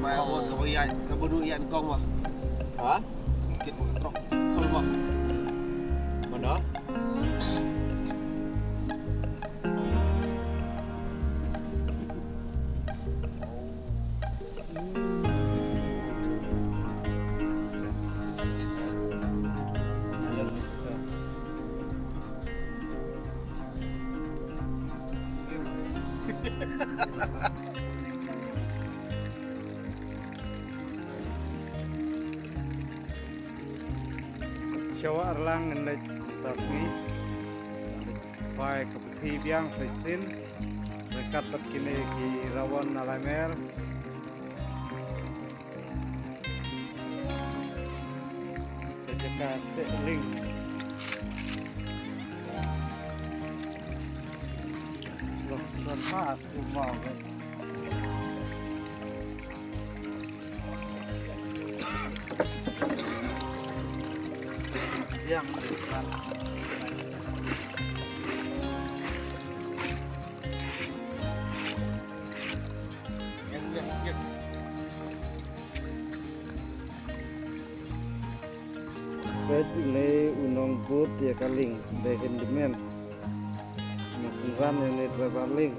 Mai buat kamu ian kong wah. Hah? Kit trok. Kong wah. Mana? Shawa Erlang ngendai tasmi Pai keputi biang faisin Rekat kini ki rawan nalamer Kejekat ling Loh, berhak mau yang Red ini unong boot ya kaling de hendimen mesin ran ini traveling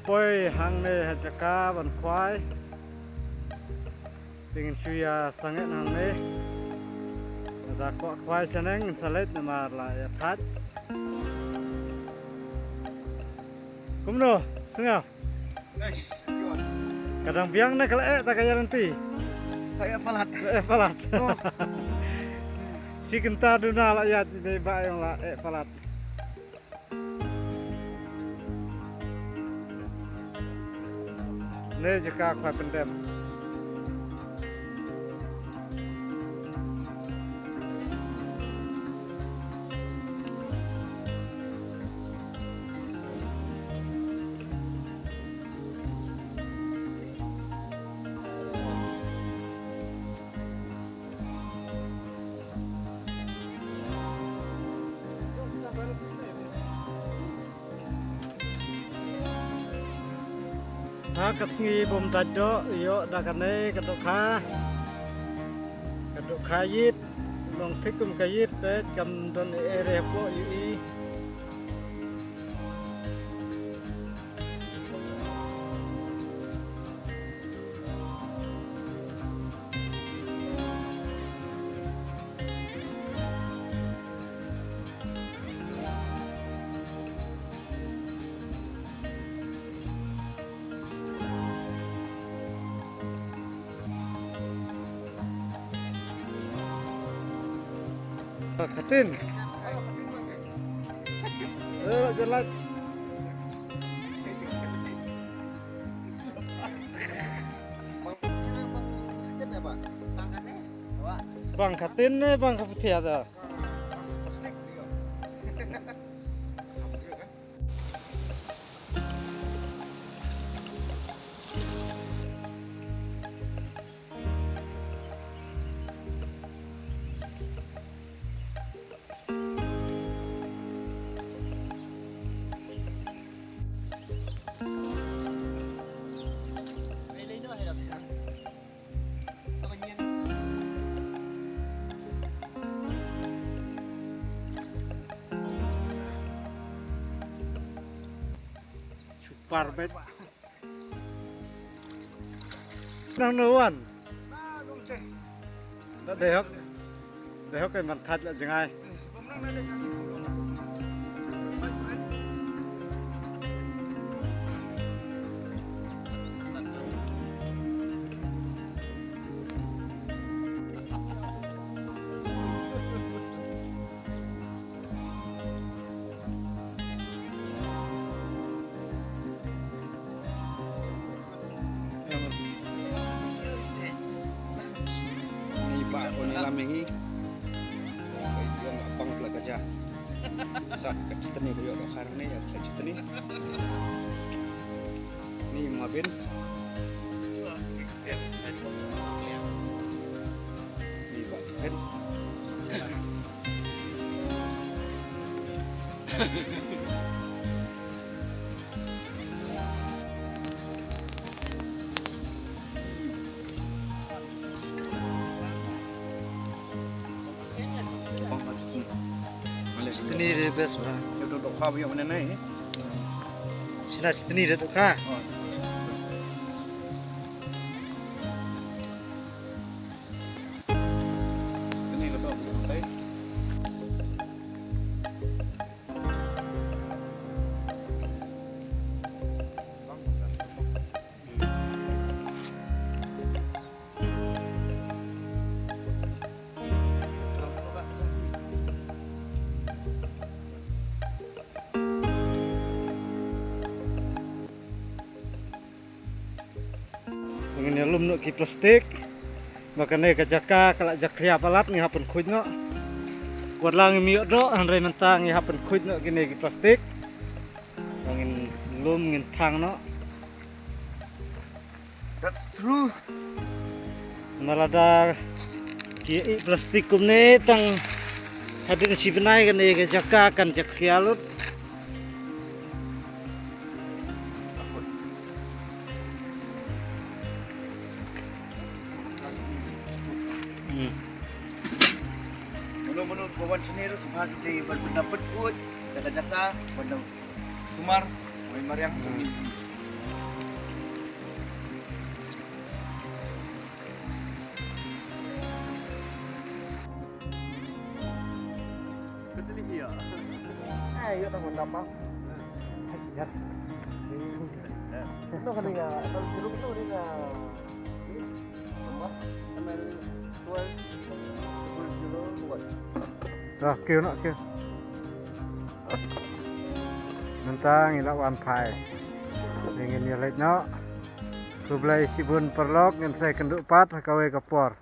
Poi hang ne hajaka ban kwai dengan suya sangat hang ne ada kwai seneng salet namar la ya that kumno sengau kadang biang ne kalau tak kaya nanti Kayak palat. palat si kenta duna la ya di ba yang la palat ne jika kwai pendem Kasngi bom tado yo dakane kadok kayit long thikum kayit te kam don ere po yi Katin. Jelas. Bang Katin nih bang keputih ada. Barbet. Nang nuan. Đã để hốc cái mặt thật là chừng ai. Ba ko ni lamingi. Kay dia nggak pang pala gajah. Sak kat tani ko yo kan ni ya kat tani. Ni mabin. Ni ba kan. Sini dia best lah. Dia duduk kau yang mana ni? Sini dia duduk kah? Oh. Ini kau tahu betul? Ngene lum nok ki plastik makane ka jaka kala jakria palat ngi hapen khuj no kuat lang mi do andre mentang ngi hapen khuj no kene ki plastik ngin lum ngin thang no That's true. malada ki i plastik kumne tang hadir si benai kene ka jaka kan jakria lut Menurut kawan sendiri semua kita berpendapat pun jaga-jaga benda sumar memang yang betul iya. Ayo teman dapat. Ya. Itu kan ya, kalau jeruk itu dia sumar sama tuan Rồi kêu nó kêu mentang ilak wan pai dengan nilai no kublai sibun perlok dengan saya kenduk pat kawe kapor